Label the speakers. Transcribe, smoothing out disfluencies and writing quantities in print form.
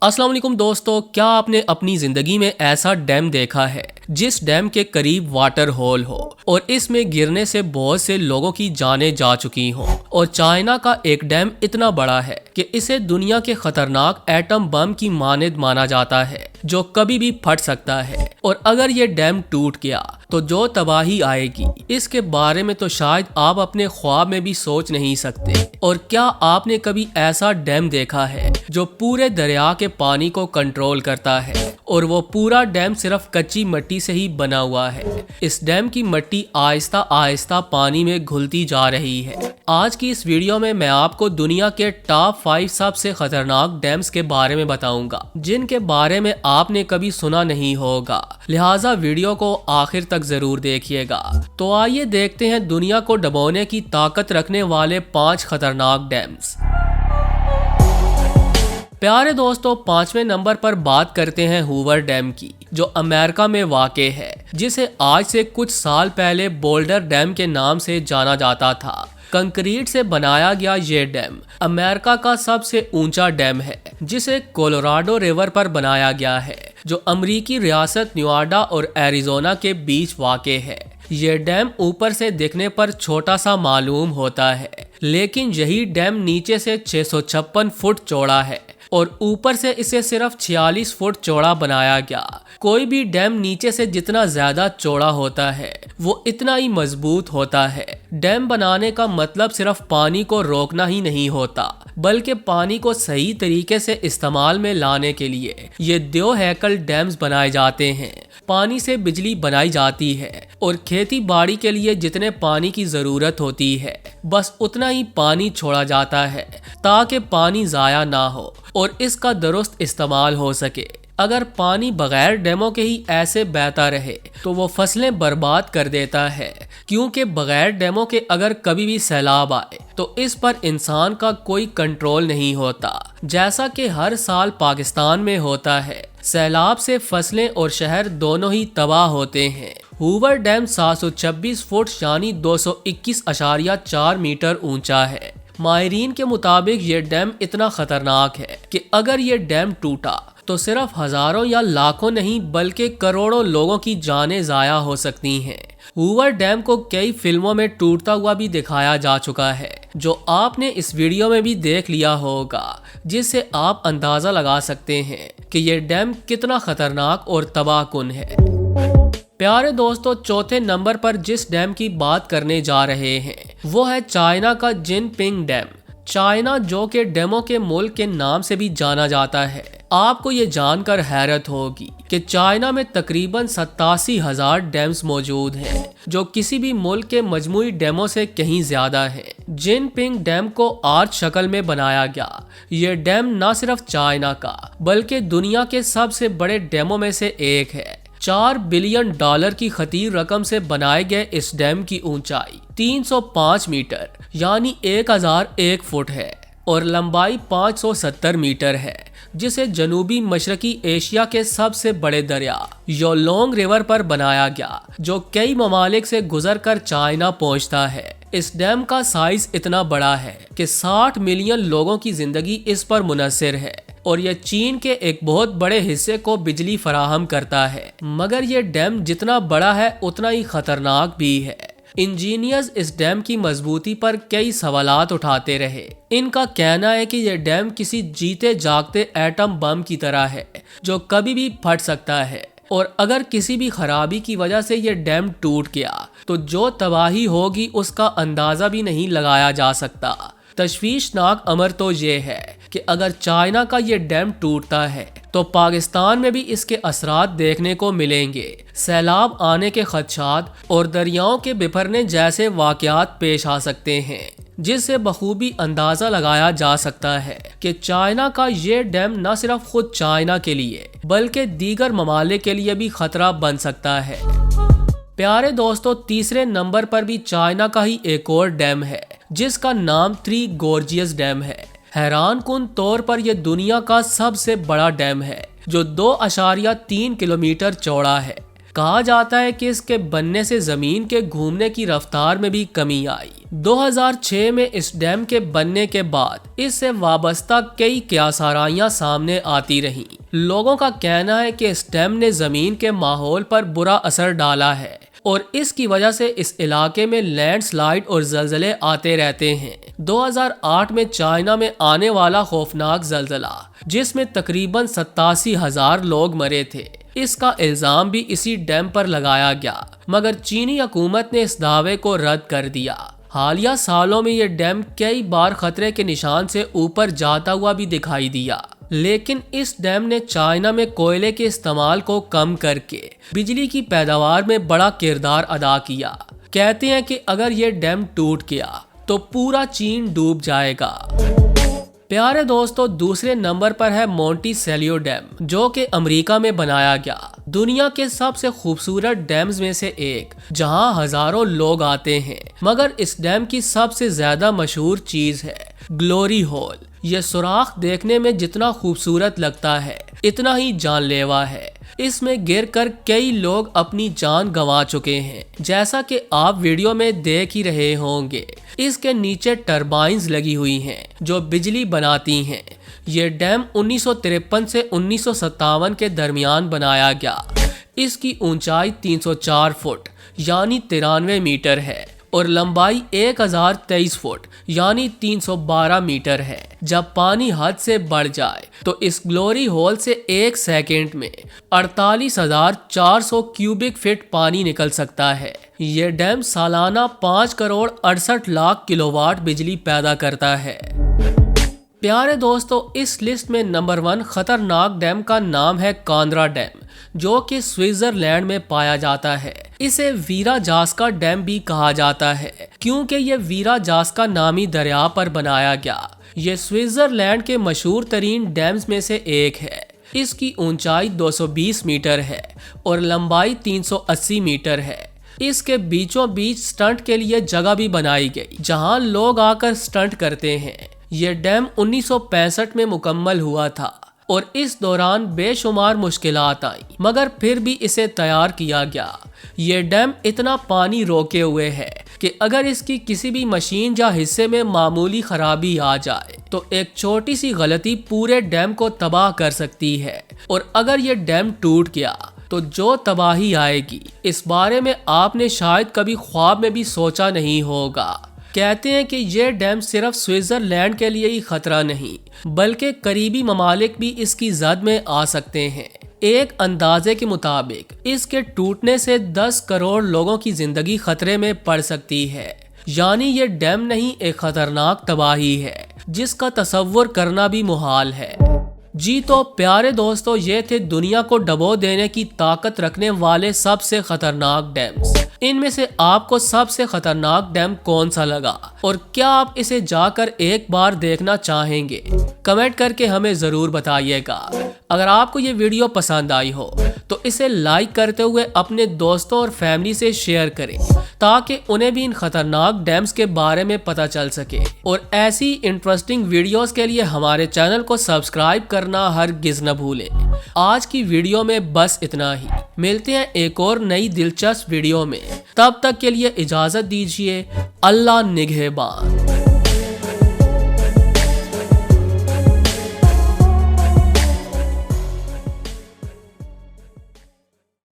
Speaker 1: अस्सलाम वालेकुम दोस्तों, क्या आपने अपनी जिंदगी में ऐसा डैम देखा है जिस डैम के करीब वाटर होल हो और इसमें गिरने से बहुत से लोगों की जानें जा चुकी हों। और चाइना का एक डैम इतना बड़ा है कि इसे दुनिया के खतरनाक एटम बम की मानद माना जाता है जो कभी भी फट सकता है। और अगर ये डैम टूट गया तो जो तबाही आएगी इसके बारे में तो शायद आप अपने ख्वाब में भी सोच नहीं सकते। और क्या आपने कभी ऐसा डैम देखा है जो पूरे दरिया के पानी को कंट्रोल करता है और वो पूरा डैम सिर्फ कच्ची मिट्टी से ही बना हुआ है। इस डैम की मिट्टी आहिस्ता आहिस्ता पानी में घुलती जा रही है। आज की इस वीडियो में मैं आपको दुनिया के टॉप 5 सबसे खतरनाक डैम्स के बारे में बताऊंगा जिनके बारे में आपने कभी सुना नहीं होगा, लिहाजा वीडियो को आखिर तक जरूर देखिएगा। तो आइए देखते हैं दुनिया को डुबोने की ताकत रखने वाले 5 खतरनाक डैम्स। प्यारे दोस्तों, 5वें नंबर पर बात करते हैं हूवर डैम की, जो अमेरिका में वाक़े है, जिसे आज से कुछ साल पहले बोल्डर डैम के नाम से जाना जाता था। कंक्रीट से बनाया गया ये डैम अमेरिका का सबसे ऊंचा डैम है, जिसे कोलोराडो रिवर पर बनाया गया है, जो अमरीकी रियासत न्यूवाडा और एरिजोना के बीच वाक़े है। ये डैम ऊपर से दिखने पर छोटा सा मालूम होता है, लेकिन यही डैम नीचे से 656 फुट चौड़ा है और ऊपर से इसे सिर्फ 46 फुट चौड़ा बनाया गया। कोई भी डैम नीचे से जितना ज्यादा चौड़ा होता है वो इतना ही मजबूत होता है। डैम बनाने का मतलब सिर्फ पानी को रोकना ही नहीं होता, बल्कि पानी को सही तरीके से इस्तेमाल में लाने के लिए ये 2 हैकल डैम्स बनाए जाते हैं। पानी से बिजली बनाई जाती है और खेती बाड़ी के लिए जितने पानी की जरूरत होती है बस उतना ही पानी छोड़ा जाता है ताकि पानी जाया ना हो और इसका दुरुस्त इस्तेमाल हो सके। अगर पानी बगैर डैमों के ही ऐसे बहता रहे तो वो फसलें बर्बाद कर देता है, क्योंकि बगैर डैमों के अगर कभी भी सैलाब आए तो इस पर इंसान का कोई कंट्रोल नहीं होता, जैसा कि हर साल पाकिस्तान में होता है। सैलाब से फसलें और शहर दोनों ही तबाह होते हैं। हूवर डैम 726 फुट यानी 221.4 मीटर ऊंचा है। माहिरीन के मुताबिक ये डैम इतना खतरनाक है कि अगर ये डैम टूटा तो सिर्फ हजारों या लाखों नहीं बल्कि करोड़ों लोगों की जानें जाया हो सकती हैं। हूवर डैम को कई फिल्मों में टूटता हुआ भी दिखाया जा चुका है, जो आपने इस वीडियो में भी देख लिया होगा, जिससे आप अंदाजा लगा सकते हैं कि ये डैम कितना खतरनाक और तबाहकुन है। प्यारे दोस्तों, 4थे नंबर पर जिस डैम की बात करने जा रहे हैं वो है चाइना का जिनपिंग डैम। चाइना, जो कि डैमों के मुल्क के नाम से भी जाना जाता है। आपको ये जानकर हैरत होगी कि चाइना में तकरीबन 87,000 डैम्स मौजूद हैं, जो किसी भी मुल्क के मजमूई डैमों से कहीं ज्यादा हैं। जिनपिंग डैम को आर्च शक्ल में बनाया गया। ये डैम न सिर्फ चाइना का बल्कि दुनिया के सबसे बड़े डैमों में से एक है। $4 बिलियन की खतीर रकम से बनाए गए इस डैम की ऊंचाई 305 मीटर यानी 1001 फुट है और लंबाई 570 मीटर है, जिसे जनूबी मशरकी एशिया के सबसे बड़े दरिया योलोंग रिवर पर बनाया गया, जो कई ममालिक से गुजरकर चाइना पहुंचता है। इस डैम का साइज इतना बड़ा है कि 60 मिलियन लोगों की जिंदगी इस पर मुनहसर है और यह चीन के एक बहुत बड़े हिस्से को बिजली फराहम करता है। मगर यह डैम जितना बड़ा है उतना ही खतरनाक भी है। इंजीनियर्स इस डैम की मजबूती पर कई सवालात उठाते रहे। इनका कहना है कि यह डैम किसी जीते जागते एटम बम की तरह है जो कभी भी फट सकता है, और अगर किसी भी खराबी की वजह से यह डैम टूट गया तो जो तबाही होगी उसका अंदाजा भी नहीं लगाया जा सकता। तशवीशनाक अमर तो ये है कि अगर चाइना का ये डैम टूटता है तो पाकिस्तान में भी इसके असरात देखने को मिलेंगे। सैलाब आने के खदशात और दरियाओं के बिफरने जैसे वाकयात पेश आ सकते हैं, जिससे बखूबी अंदाजा लगाया जा सकता है कि चाइना का ये डैम न सिर्फ खुद चाइना के लिए बल्कि दीगर ममालिक के लिए भी खतरा बन सकता है। प्यारे दोस्तों, 3रे नंबर पर भी चाइना का ही एक और डैम है जिसका नाम 3 गोर्जियस डैम है। हैरानकुन तौर पर यह दुनिया का सबसे बड़ा डैम है जो 2.3 किलोमीटर चौड़ा है। कहा जाता है कि इसके बनने से जमीन के घूमने की रफ्तार में भी कमी आई 2006 में इस डैम के बनने के बाद इससे वाबस्ता कई क्यासाराइयां सामने आती रहीं। लोगों का कहना है कि इस डैम ने जमीन के माहौल पर बुरा असर डाला है और इसकी वजह से इस इलाके में लैंडस्लाइड और जलजले आते रहते हैं। 2008 में चाइना में आने वाला खौफनाक जलजला, जिसमें तकरीबन 87,000 लोग मरे थे, इसका इल्जाम भी इसी डैम पर लगाया गया, मगर चीनी हुकूमत ने इस दावे को रद्द कर दिया। हालिया सालों में ये डैम कई बार खतरे के निशान से ऊपर जाता हुआ भी दिखाई दिया, लेकिन इस डैम ने चाइना में कोयले के इस्तेमाल को कम करके बिजली की पैदावार में बड़ा किरदार अदा किया। कहते हैं कि अगर ये डैम टूट गया तो पूरा चीन डूब जाएगा। प्यारे दोस्तों, दूसरे नंबर पर है मोंटिसेलियो डैम, जो कि अमेरिका में बनाया गया दुनिया के सबसे खूबसूरत डैम्स में से एक, जहां हजारों लोग आते हैं। मगर इस डैम की सबसे ज्यादा मशहूर चीज है ग्लोरी होल। ये सुराख देखने में जितना खूबसूरत लगता है, इतना ही जानलेवा है। इसमें गिरकर कई लोग अपनी जान गंवा चुके हैं, जैसा कि आप वीडियो में देख ही रहे होंगे। इसके नीचे टरबाइन्स लगी हुई हैं जो बिजली बनाती हैं। ये डैम 1953 से 1957 के दरमियान बनाया गया। इसकी ऊंचाई 304 फुट यानी 93 मीटर है और लंबाई 1023 फुट यानी 312 मीटर है। जब पानी हद से बढ़ जाए तो इस ग्लोरी होल से एक सेकंड में 48,400 क्यूबिक फीट पानी निकल सकता है। ये डैम सालाना 5 करोड़ 68 लाख किलोवाट बिजली पैदा करता है। प्यारे दोस्तों, इस लिस्ट में नंबर 1 खतरनाक डैम का नाम है कांद्रा डैम, जो कि स्विट्जरलैंड में पाया जाता है। इसे वीरा जास्का डैम भी कहा जाता है, क्योंकि ये वीरा जास्का नामी दरिया पर बनाया गया। ये स्विट्जरलैंड के मशहूर तरीन डैम्स में से एक है। इसकी ऊंचाई 220 मीटर है और लंबाई 380 मीटर है। इसके बीचों बीच स्टंट के लिए जगह भी बनाई गई, जहां लोग आकर स्टंट करते हैं। ये डैम 1965 में मुकम्मल हुआ था और इस दौरान बेशुमार मुश्किलात आई, मगर फिर भी इसे तैयार किया गया। ये डैम इतना पानी रोके हुए है कि अगर इसकी किसी भी मशीन या हिस्से में मामूली खराबी आ जाए तो एक छोटी सी गलती पूरे डैम को तबाह कर सकती है। और अगर ये डैम टूट गया तो जो तबाही आएगी, इस बारे में आपने शायद कभी ख्वाब में भी सोचा नहीं होगा। कहते हैं कि ये डैम सिर्फ स्विट्जरलैंड के लिए ही खतरा नहीं, बल्कि करीबी ममालिक भी इसकी जद में आ सकते हैं। एक अंदाजे के मुताबिक इसके टूटने से 10 करोड़ लोगों की जिंदगी खतरे में पड़ सकती है। यानी ये डैम नहीं, एक खतरनाक तबाही है जिसका तसव्वुर करना भी मुहाल है। जी तो प्यारे दोस्तों, ये थे दुनिया को डबो देने की ताकत रखने वाले सबसे खतरनाक डैम्स। इनमें से आपको सबसे खतरनाक डैम कौन सा लगा और क्या आप इसे जाकर एक बार देखना चाहेंगे? कमेंट करके हमें जरूर बताइएगा। अगर आपको ये वीडियो पसंद आई हो तो इसे लाइक करते हुए अपने दोस्तों और फैमिली से शेयर करें, ताकि उन्हें भी इन खतरनाक डैम्स के बारे में पता चल सके। और ऐसी इंटरेस्टिंग वीडियोस के लिए हमारे चैनल को सब्सक्राइब करना हरगिज न भूलें। आज की वीडियो में बस इतना ही। मिलते हैं एक और नई दिलचस्प वीडियो में। तब तक के लिए इजाजत दीजिए। अल्लाह निगहबान।